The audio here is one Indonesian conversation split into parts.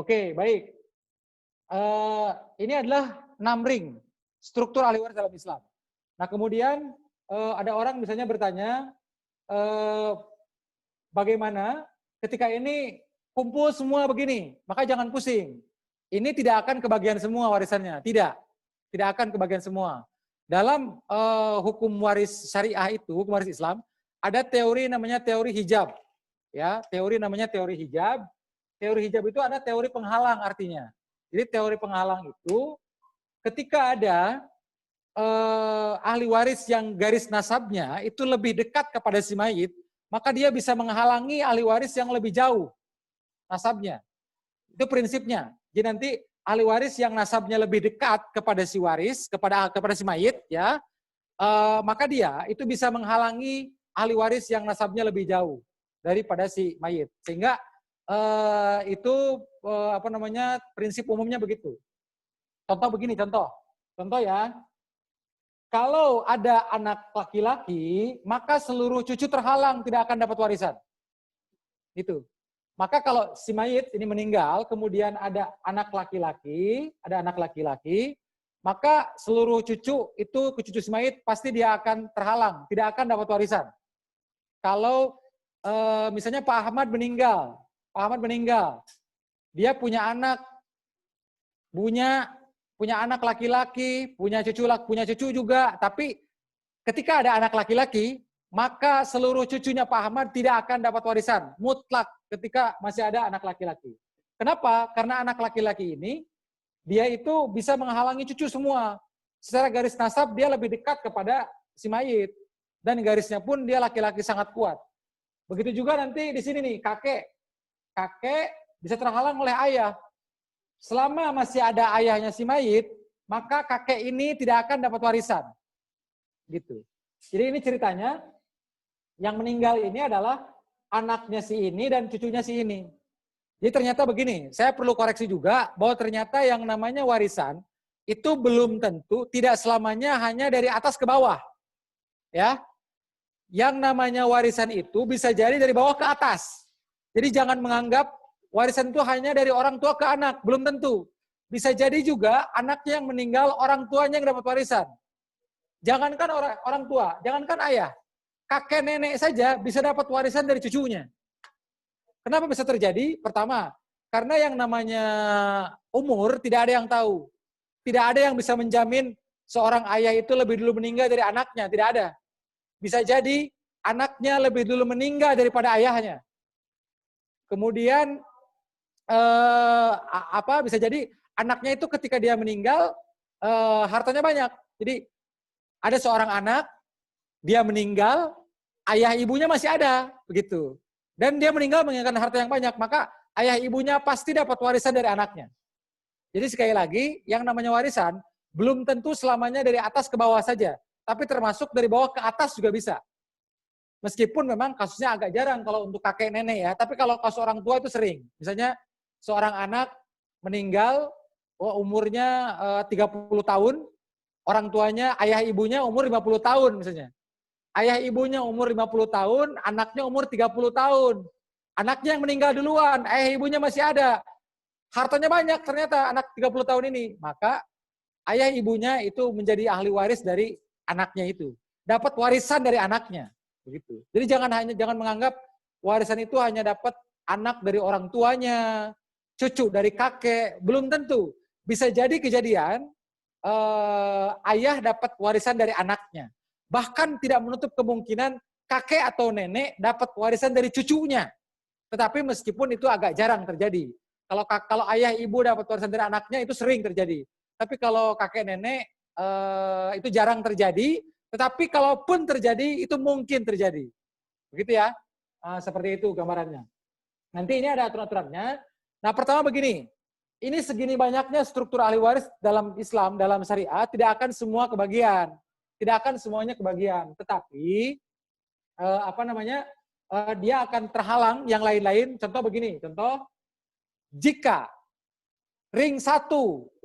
Oke, baik. Ini adalah 6 ring struktur ahli waris dalam Islam. Nah, kemudian ada orang misalnya bertanya, bagaimana ketika ini kumpul semua begini, maka jangan pusing. Ini tidak akan kebagian semua warisannya, tidak akan kebagian semua. Dalam hukum waris syariah itu, hukum waris Islam, ada teori namanya teori hijab. Ya, teori namanya teori hijab. Teori hijab itu ada teori penghalang artinya. Jadi teori penghalang itu ketika ada ahli waris yang garis nasabnya itu lebih dekat kepada si mayit, maka dia bisa menghalangi ahli waris yang lebih jauh nasabnya. Itu prinsipnya. Jadi nanti ahli waris yang nasabnya lebih dekat kepada si waris, kepada si mayit, ya, maka dia itu bisa menghalangi ahli waris yang nasabnya lebih jauh daripada si mayit. Sehingga itu prinsip umumnya begitu. Contoh begini, contoh ya. Kalau ada anak laki-laki, maka seluruh cucu terhalang, tidak akan dapat warisan. Itu. Maka kalau si mayit ini meninggal, kemudian ada anak laki-laki, maka seluruh cucu itu ke cucu si mayit pasti dia akan terhalang, tidak akan dapat warisan. Kalau misalnya Pak Ahmad meninggal, dia punya anak laki-laki, punya cucu juga, tapi ketika ada anak laki-laki, maka seluruh cucunya Pak Ahmad tidak akan dapat warisan, mutlak ketika masih ada anak laki-laki. Kenapa? Karena anak laki-laki ini, dia itu bisa menghalangi cucu semua. Secara garis nasab, dia lebih dekat kepada si mayit. Dan garisnya pun dia laki-laki sangat kuat. Begitu juga nanti di sini nih, kakek. Kakek bisa terhalang oleh ayah. Selama masih ada ayahnya si mayit, maka kakek ini tidak akan dapat warisan. Gitu. Jadi ini ceritanya, yang meninggal ini adalah anaknya si ini dan cucunya si ini. Jadi ternyata begini, saya perlu koreksi juga bahwa ternyata yang namanya warisan itu belum tentu tidak selamanya hanya dari atas ke bawah. Ya. Yang namanya warisan itu bisa jadi dari bawah ke atas. Jadi jangan menganggap warisan itu hanya dari orang tua ke anak, belum tentu. Bisa jadi juga anaknya yang meninggal, orang tuanya yang dapat warisan. Jangankan orang tua, jangankan ayah. Kakek nenek saja bisa dapat warisan dari cucunya. Kenapa bisa terjadi? Pertama, karena yang namanya umur tidak ada yang tahu. Tidak ada yang bisa menjamin seorang ayah itu lebih dulu meninggal dari anaknya, tidak ada. Bisa jadi anaknya lebih dulu meninggal daripada ayahnya. Kemudian bisa jadi anaknya itu ketika dia meninggal hartanya banyak. Jadi ada seorang anak, dia meninggal, ayah ibunya masih ada, begitu. Dan dia meninggal meninggalkan harta yang banyak, maka ayah ibunya pasti dapat warisan dari anaknya. Jadi sekali lagi, yang namanya warisan belum tentu selamanya dari atas ke bawah saja, tapi termasuk dari bawah ke atas juga bisa. Meskipun memang kasusnya agak jarang kalau untuk kakek nenek ya, tapi kalau kasus orang tua itu sering. Misalnya seorang anak meninggal, umurnya 30 tahun, orang tuanya, ayah ibunya umur 50 tahun misalnya. Ayah ibunya umur 50 tahun, anaknya umur 30 tahun. Anaknya yang meninggal duluan, ayah ibunya masih ada. Hartanya banyak ternyata anak 30 tahun ini. Maka ayah ibunya itu menjadi ahli waris dari anaknya itu. Dapat warisan dari anaknya. Begitu. Jadi jangan menganggap warisan itu hanya dapat anak dari orang tuanya, cucu dari kakek, belum tentu. Bisa jadi kejadian ayah dapat warisan dari anaknya. Bahkan tidak menutup kemungkinan kakek atau nenek dapat warisan dari cucunya. Tetapi meskipun itu agak jarang terjadi. Kalau ayah ibu dapat warisan dari anaknya itu sering terjadi. Tapi kalau kakek nenek itu jarang terjadi. Tetapi kalaupun terjadi itu mungkin terjadi. Begitu ya. Seperti itu gambarannya. Nanti ini ada aturan-aturannya. Nah pertama begini. Ini segini banyaknya struktur ahli waris dalam Islam, dalam syariat, tidak akan semua kebagian. Tidak akan semuanya kebagian. Tetapi, dia akan terhalang yang lain-lain. Contoh begini, jika ring 1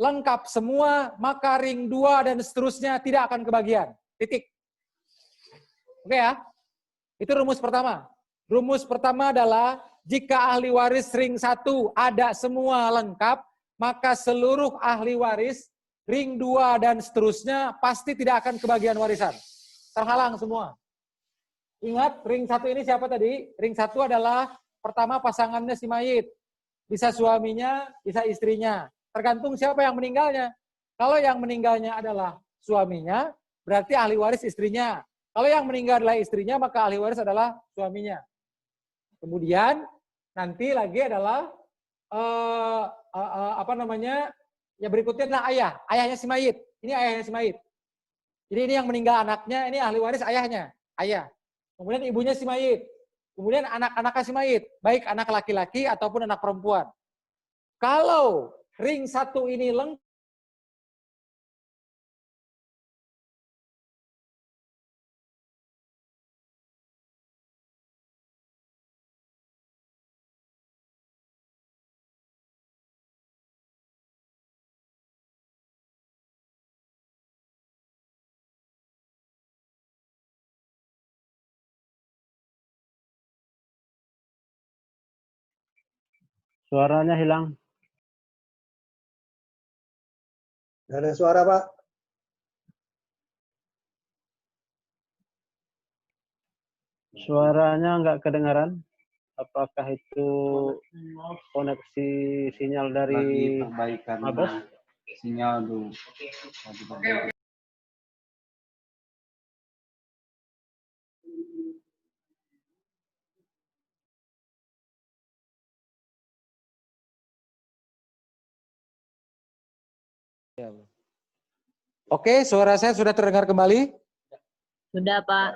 lengkap semua, maka ring 2 dan seterusnya tidak akan kebagian. Titik. Oke ya? Itu rumus pertama. Rumus pertama adalah Jika ahli waris ring 1 ada semua lengkap, maka seluruh ahli waris ring 2 dan seterusnya pasti tidak akan kebagian warisan. Terhalang semua. Ingat, ring 1 ini siapa tadi? Ring 1 adalah pertama pasangannya si mayit. Bisa suaminya, bisa istrinya. Tergantung siapa yang meninggalnya. Kalau yang meninggalnya adalah suaminya, berarti ahli waris istrinya. Kalau yang meninggal adalah istrinya, maka ahli waris adalah suaminya. Kemudian nanti lagi adalah apa namanya? Ya berikutnya adalah ayah, ayahnya si mayit. Ini ayahnya si mayit. Jadi ini yang meninggal anaknya, ini ahli waris ayahnya, ayah. Kemudian ibunya si mayit. Kemudian anak-anaknya si mayit, baik anak laki-laki ataupun anak perempuan. Kalau ring 1 ini lengkap, Suaranya hilang. Nggak ada suara, Pak. Suaranya nggak kedengaran. Apakah itu koneksi sinyal dari Lagi perbaikan Mabes? sinyal dulu. oke, suara saya sudah terdengar kembali? Sudah, Pak.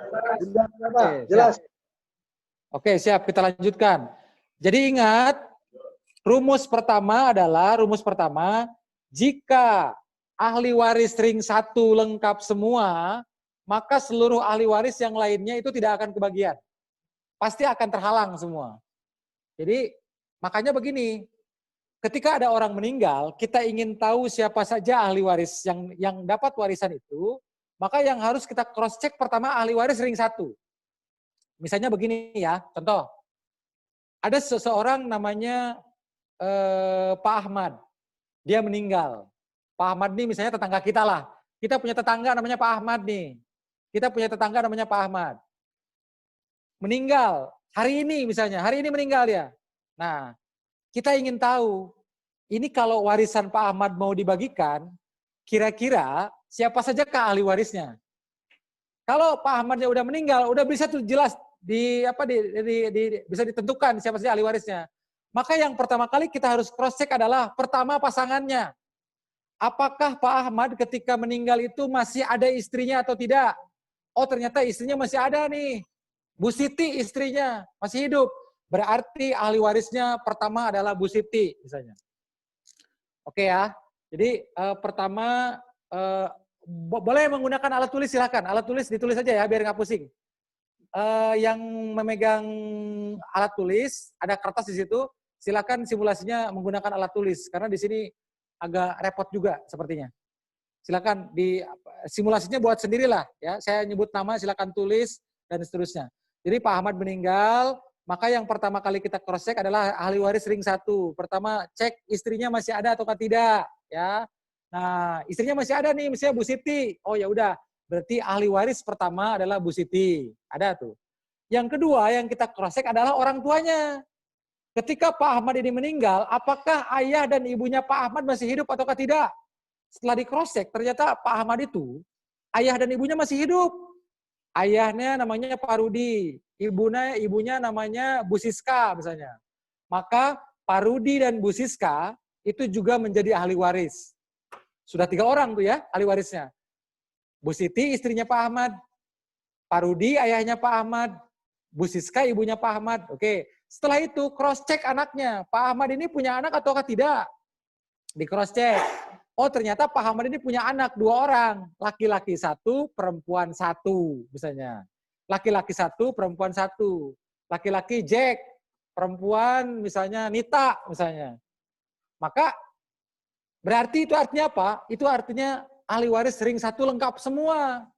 Sudah, Pak. Oke, Jelas. Oke, siap, kita lanjutkan. Jadi ingat, rumus pertama adalah, jika ahli waris ring 1 lengkap semua, maka seluruh ahli waris yang lainnya itu tidak akan kebagian. Pasti akan terhalang semua. Jadi, makanya begini, ketika ada orang meninggal, kita ingin tahu siapa saja ahli waris yang dapat warisan itu, maka yang harus kita cross check pertama ahli waris ring 1. Misalnya begini ya, contoh. Ada seseorang namanya Pak Ahmad. Dia meninggal. Pak Ahmad nih misalnya tetangga kita lah. Kita punya tetangga namanya Pak Ahmad nih. Kita punya tetangga namanya Pak Ahmad. Meninggal. Hari ini misalnya, hari ini meninggal dia. Nah, kita ingin tahu, ini kalau warisan Pak Ahmad mau dibagikan, kira-kira siapa saja ke ahli warisnya? Kalau Pak Ahmadnya udah meninggal, udah bisa tuh jelas bisa ditentukan siapa saja ahli warisnya. Maka yang pertama kali kita harus cross check adalah pertama pasangannya. Apakah Pak Ahmad ketika meninggal itu masih ada istrinya atau tidak? Oh ternyata istrinya masih ada nih. Bu Siti istrinya masih hidup. Berarti ahli warisnya pertama adalah Bu Siti misalnya. Oke ya. Jadi pertama boleh menggunakan alat tulis silakan. Alat tulis ditulis aja ya biar nggak pusing. Yang memegang alat tulis ada kertas di situ. Silakan simulasinya menggunakan alat tulis karena di sini agak repot juga sepertinya. Silakan di simulasinya buat sendirilah ya. Saya nyebut nama silakan tulis dan seterusnya. Jadi Pak Ahmad meninggal, maka yang pertama kali kita cross check adalah ahli waris ring 1. Pertama cek istrinya masih ada atau tidak ya. Nah, istrinya masih ada nih, misalnya Bu Siti. Oh ya udah, berarti ahli waris pertama adalah Bu Siti. Ada tuh. Yang kedua yang kita cross check adalah orang tuanya. Ketika Pak Ahmad ini meninggal, apakah ayah dan ibunya Pak Ahmad masih hidup ataukah tidak? Setelah di cross check, ternyata Pak Ahmad itu ayah dan ibunya masih hidup. Ayahnya namanya Pak Rudi, ibunya namanya Bu Siska misalnya. Maka Pak Rudi dan Bu Siska itu juga menjadi ahli waris. Sudah 3 orang tuh ya ahli warisnya. Bu Siti istrinya Pak Ahmad, Pak Rudi ayahnya Pak Ahmad, Bu Siska ibunya Pak Ahmad. Oke, setelah itu cross check anaknya. Pak Ahmad ini punya anak ataukah tidak? Di cross check. Oh ternyata Pak Ahmad ini punya anak 2 orang. Laki-laki 1, perempuan 1 misalnya. Laki-laki 1, perempuan 1. Laki-laki Jack, perempuan misalnya Nita misalnya. Maka berarti itu artinya apa? Itu artinya ahli waris ring 1 lengkap semua.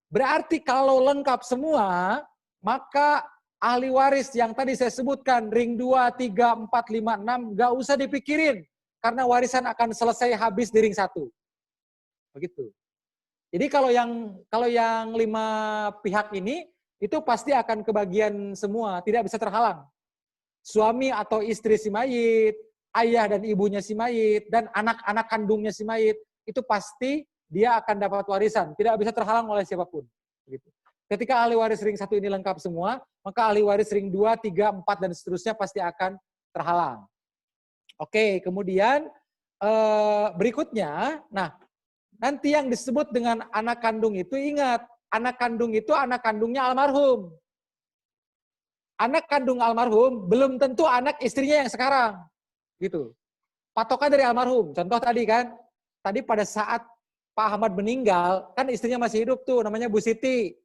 Berarti kalau lengkap semua, maka ahli waris yang tadi saya sebutkan, ring 2, 3, 4, 5, 6, nggak usah dipikirin. Karena warisan akan selesai habis di ring 1. Begitu. Jadi kalau yang 5 pihak ini, itu pasti akan kebagian semua, tidak bisa terhalang. Suami atau istri si mayit, ayah dan ibunya si mayit, dan anak-anak kandungnya si mayit, itu pasti dia akan dapat warisan, tidak bisa terhalang oleh siapapun. Begitu. Ketika ahli waris ring 1 ini lengkap semua, maka ahli waris ring 2, 3, 4, dan seterusnya pasti akan terhalang. Oke, kemudian berikutnya, nah nanti yang disebut dengan anak kandung itu, ingat, anak kandung itu anak kandungnya almarhum. Anak kandung almarhum belum tentu anak istrinya yang sekarang. Gitu. Patokan dari almarhum. Contoh tadi kan, tadi pada saat Pak Ahmad meninggal, kan istrinya masih hidup tuh, namanya Bu Siti.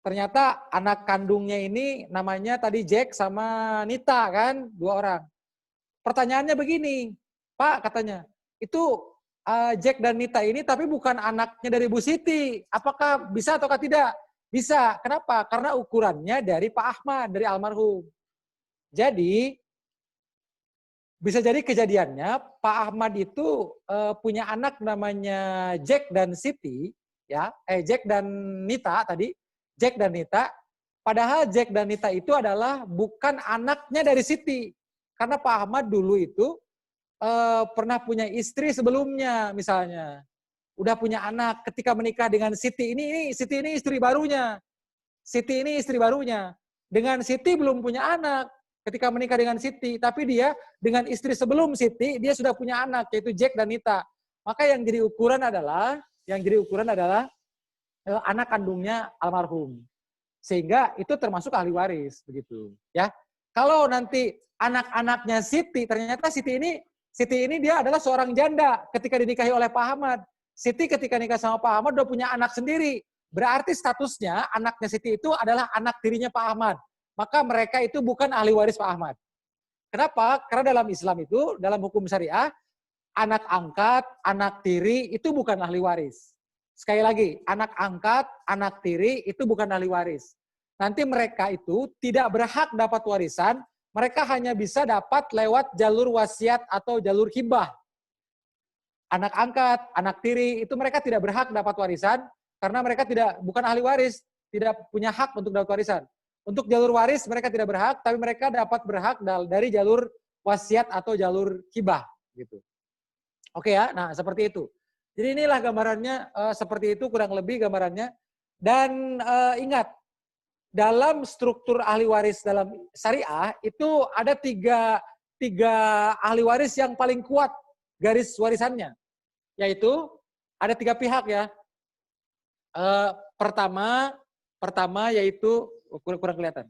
Ternyata anak kandungnya ini namanya tadi Jack sama Nita kan, 2 orang. Pertanyaannya begini, Pak katanya, itu Jack dan Nita ini tapi bukan anaknya dari Bu Siti. Apakah bisa ataukah tidak? Bisa. Kenapa? Karena ukurannya dari Pak Ahmad, dari almarhum. Jadi, bisa jadi kejadiannya Pak Ahmad itu punya anak namanya Jack dan Siti, ya, Jack dan Nita tadi, Jack dan Nita. Padahal Jack dan Nita itu adalah bukan anaknya dari Siti. Karena Pak Ahmad dulu itu pernah punya istri sebelumnya misalnya. Udah punya anak ketika menikah dengan Siti ini istri barunya. Siti ini istri barunya. Dengan Siti belum punya anak ketika menikah dengan Siti, tapi dia dengan istri sebelum Siti dia sudah punya anak yaitu Jack dan Nita. Maka yang jadi ukuran adalah anak kandungnya almarhum. Sehingga itu termasuk ahli waris begitu, ya. Kalau nanti anak-anaknya Siti, ternyata Siti ini dia adalah seorang janda ketika dinikahi oleh Pak Ahmad. Siti ketika nikah sama Pak Ahmad udah punya anak sendiri. Berarti statusnya anaknya Siti itu adalah anak tirinya Pak Ahmad. Maka mereka itu bukan ahli waris Pak Ahmad. Kenapa? Karena dalam Islam itu, dalam hukum syariah, anak angkat, anak tiri itu bukan ahli waris. Sekali lagi, anak angkat, anak tiri itu bukan ahli waris. Nanti mereka itu tidak berhak dapat warisan, mereka hanya bisa dapat lewat jalur wasiat atau jalur hibah. Anak angkat, anak tiri itu mereka tidak berhak dapat warisan karena mereka bukan ahli waris, tidak punya hak untuk dapat warisan. Untuk jalur waris mereka tidak berhak, tapi mereka dapat berhak dari jalur wasiat atau jalur hibah gitu. Oke ya, nah seperti itu. Jadi inilah gambarannya, seperti itu kurang lebih gambarannya. Dan ingat, dalam struktur ahli waris dalam syariah itu ada tiga ahli waris yang paling kuat garis warisannya. Yaitu ada 3 pihak ya. Pertama yaitu kurang kelihatan.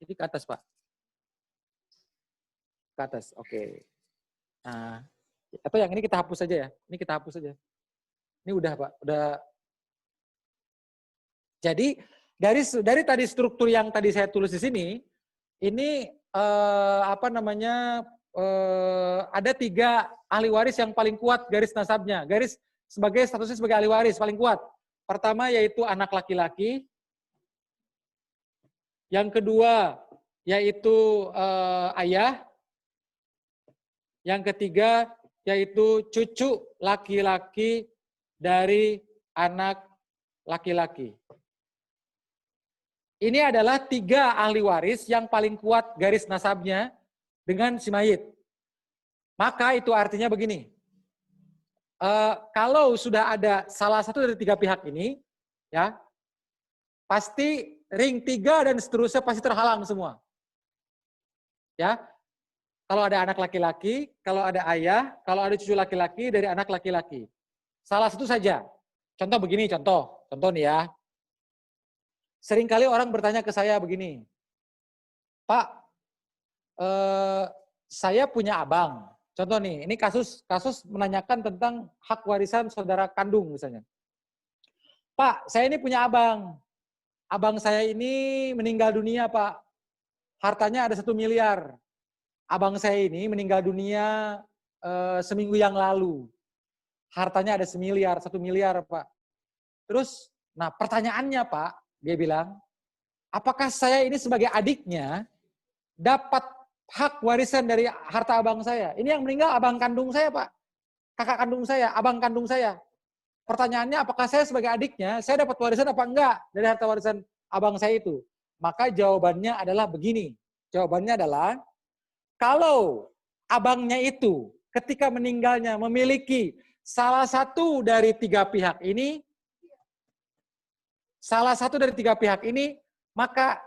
Ini ke atas Pak. Ke atas, oke. Nah, atau yang ini kita hapus saja ya. Ini kita hapus saja. Ini udah Pak, udah. Jadi dari tadi struktur yang tadi saya tulis di sini, ini ada 3 ahli waris yang paling kuat garis nasabnya, garis statusnya sebagai ahli waris paling kuat. Pertama yaitu anak laki-laki, yang kedua yaitu ayah, yang ketiga yaitu cucu laki-laki dari anak laki-laki. Ini adalah 3 ahli waris yang paling kuat garis nasabnya dengan si mayit. Maka itu artinya begini, kalau sudah ada salah satu dari 3 pihak ini, ya pasti ring 3 dan seterusnya pasti terhalang semua. Ya, kalau ada anak laki-laki, kalau ada ayah, kalau ada cucu laki-laki dari anak laki-laki. Salah satu saja. Contoh begini, contoh nih ya. Seringkali orang bertanya ke saya begini, Pak, saya punya abang. Contoh nih, ini kasus menanyakan tentang hak warisan saudara kandung misalnya. Pak, saya ini punya abang. Abang saya ini meninggal dunia, Pak. Hartanya ada 1 miliar. Abang saya ini meninggal dunia seminggu yang lalu. Hartanya ada 1 miliar, Pak. Terus, nah pertanyaannya Pak, dia bilang, apakah saya ini sebagai adiknya dapat hak warisan dari harta abang saya? Ini yang meninggal abang kandung saya, Pak. Kakak kandung saya, abang kandung saya. Pertanyaannya, apakah saya sebagai adiknya, saya dapat warisan apa enggak dari harta warisan abang saya itu? Maka jawabannya adalah begini. Jawabannya adalah, kalau abangnya itu ketika meninggalnya memiliki salah satu dari tiga pihak ini, maka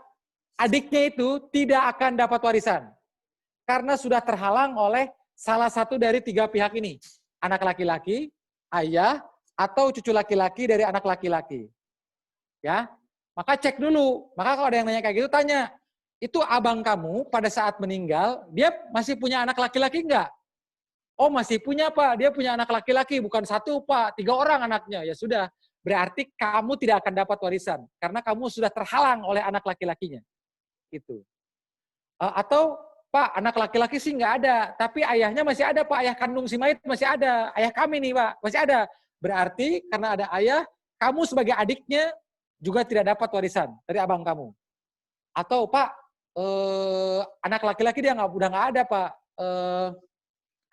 adiknya itu tidak akan dapat warisan. Karena sudah terhalang oleh salah satu dari tiga pihak ini. Anak laki-laki, ayah, atau cucu laki-laki dari anak laki-laki. Ya, maka cek dulu. Maka kalau ada yang nanya kayak gitu, tanya, itu abang kamu pada saat meninggal, dia masih punya anak laki-laki enggak? Oh, masih punya, Pak. Dia punya anak laki-laki, bukan satu, Pak. 3 orang anaknya. Ya sudah, berarti kamu tidak akan dapat warisan. Karena kamu sudah terhalang oleh anak laki-lakinya. Gitu. Atau, Pak, anak laki-laki sih nggak ada, tapi ayahnya masih ada, Pak. Ayah kandung si mayit masih ada. Ayah kami nih, Pak, masih ada. Berarti karena ada ayah, kamu sebagai adiknya juga tidak dapat warisan dari abang kamu. Atau, Pak, anak laki-laki dia udah nggak ada, Pak.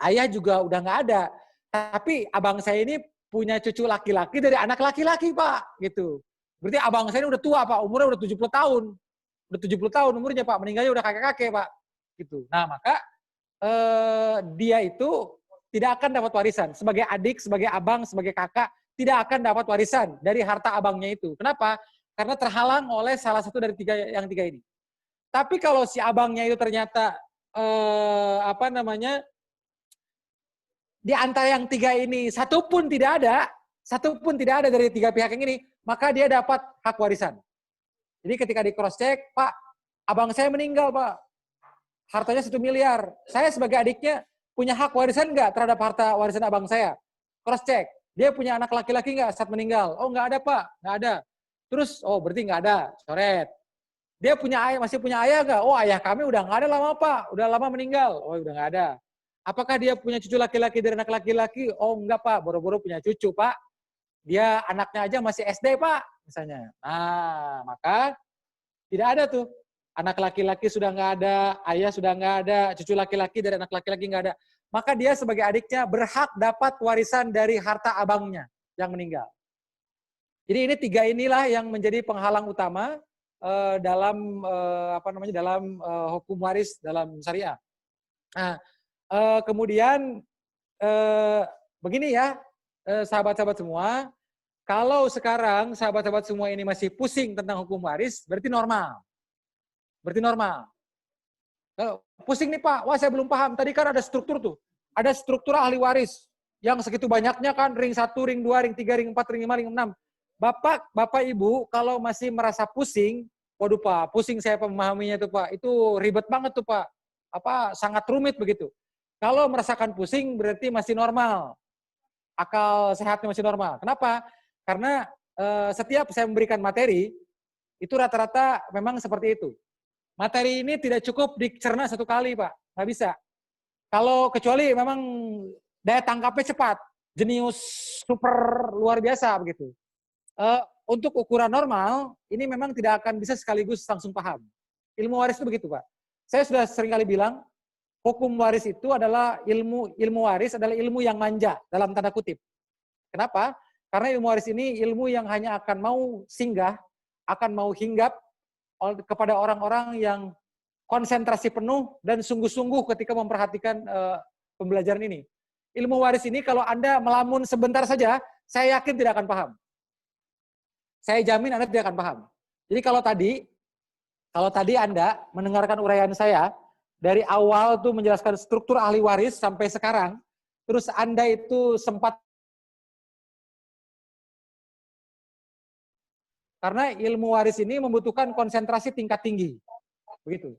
Ayah juga udah nggak ada. Tapi abang saya ini punya cucu laki-laki dari anak laki-laki, Pak. Gitu. Berarti abang saya ini udah tua, Pak. Umurnya udah 70 tahun. Udah 70 tahun umurnya, Pak. Meninggalnya udah kakek-kakek, Pak. Gitu. Nah, maka dia itu tidak akan dapat warisan. Sebagai adik, sebagai abang, sebagai kakak, tidak akan dapat warisan dari harta abangnya itu. Kenapa? Karena terhalang oleh salah satu dari yang tiga ini. Tapi kalau si abangnya itu ternyata di antara yang tiga ini satu pun tidak ada dari tiga pihak yang ini, maka dia dapat hak warisan. Jadi ketika di cross check, Pak, abang saya meninggal, Pak. Hartanya 1 miliar. Saya sebagai adiknya punya hak warisan nggak terhadap harta warisan abang saya? Cross check. Dia punya anak laki-laki nggak saat meninggal? Oh, nggak ada, Pak. Nggak ada. Terus, oh berarti nggak ada. Coret. Dia punya ayah, masih punya ayah nggak? Oh, ayah kami udah nggak ada lama, Pak. Udah lama meninggal. Oh, udah nggak ada. Apakah dia punya cucu laki-laki dari anak laki-laki? Oh, enggak, Pak. Boro-boro punya cucu, Pak. Dia anaknya aja masih SD, Pak. Misalnya. Nah, maka tidak ada tuh. Anak laki-laki sudah nggak ada, ayah sudah nggak ada, cucu laki-laki dari anak laki-laki nggak ada. Maka dia sebagai adiknya berhak dapat warisan dari harta abangnya yang meninggal. Jadi ini tiga inilah yang menjadi penghalang utama dalam hukum waris dalam syariah. Nah, kemudian begini ya, sahabat-sahabat semua, kalau sekarang sahabat-sahabat semua ini masih pusing tentang hukum waris, berarti normal. Pusing nih, Pak, wah saya belum paham. Tadi kan ada struktur tuh. Ada struktur ahli waris. Yang segitu banyaknya kan, ring 1, ring 2, ring 3, ring 4, ring 5, ring 6. Bapak, Ibu, kalau masih merasa pusing, waduh Pak, pusing saya memahaminya tuh Pak. Itu ribet banget tuh Pak. Sangat rumit begitu. Kalau merasakan pusing berarti masih normal. Akal sehatnya masih normal. Kenapa? Karena setiap saya memberikan materi, itu rata-rata memang seperti itu. Materi ini tidak cukup dicerna satu kali, Pak. Nggak bisa. Kalau kecuali memang daya tangkapnya cepat. Jenius super luar biasa begitu. Untuk ukuran normal, ini memang tidak akan bisa sekaligus langsung paham. Ilmu waris itu begitu, Pak. Saya sudah sering kali bilang, hukum waris itu adalah ilmu waris adalah ilmu yang manja, dalam tanda kutip. Kenapa? Karena ilmu waris ini ilmu yang hanya akan mau singgah, akan mau hinggap kepada orang-orang yang konsentrasi penuh dan sungguh-sungguh ketika memperhatikan pembelajaran ini. Ilmu waris ini kalau Anda melamun sebentar saja, saya yakin tidak akan paham. Saya jamin Anda tidak akan paham. Jadi kalau tadi Anda mendengarkan uraian saya, dari awal tuh menjelaskan struktur ahli waris sampai sekarang, terus Anda itu sempat. Karena ilmu waris ini membutuhkan konsentrasi tingkat tinggi. Begitu.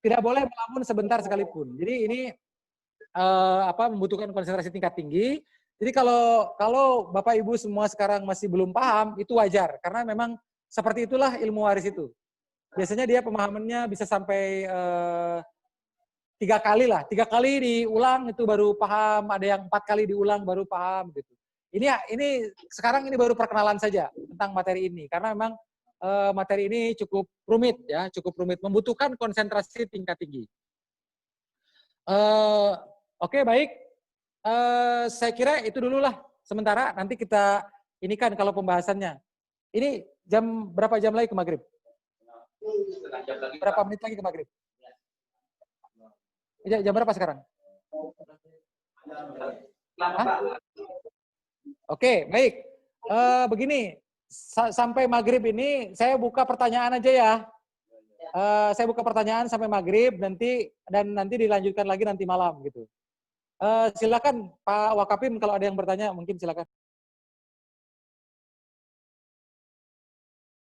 Tidak boleh melamun sebentar sekalipun. Jadi ini membutuhkan konsentrasi tingkat tinggi. Jadi kalau Bapak Ibu semua sekarang masih belum paham, itu wajar. Karena memang seperti itulah ilmu waris itu. Biasanya dia pemahamannya bisa sampai 3 kali lah. 3 kali diulang itu baru paham. Ada yang 4 kali diulang baru paham gitu. Ini sekarang ini baru perkenalan saja tentang materi ini karena memang materi ini cukup rumit ya, cukup rumit, membutuhkan konsentrasi tingkat tinggi. Oke, baik. Saya kira itu dulu lah sementara, nanti kita ini kan kalau pembahasannya. Ini berapa jam lagi ke maghrib? Berapa menit lagi ke maghrib? Jam berapa sekarang? Hah? Oke, baik. Begini, sampai maghrib ini saya buka pertanyaan aja ya. Saya buka pertanyaan sampai maghrib nanti dilanjutkan lagi nanti malam gitu. Silakan Pak Wakapim kalau ada yang bertanya mungkin silakan.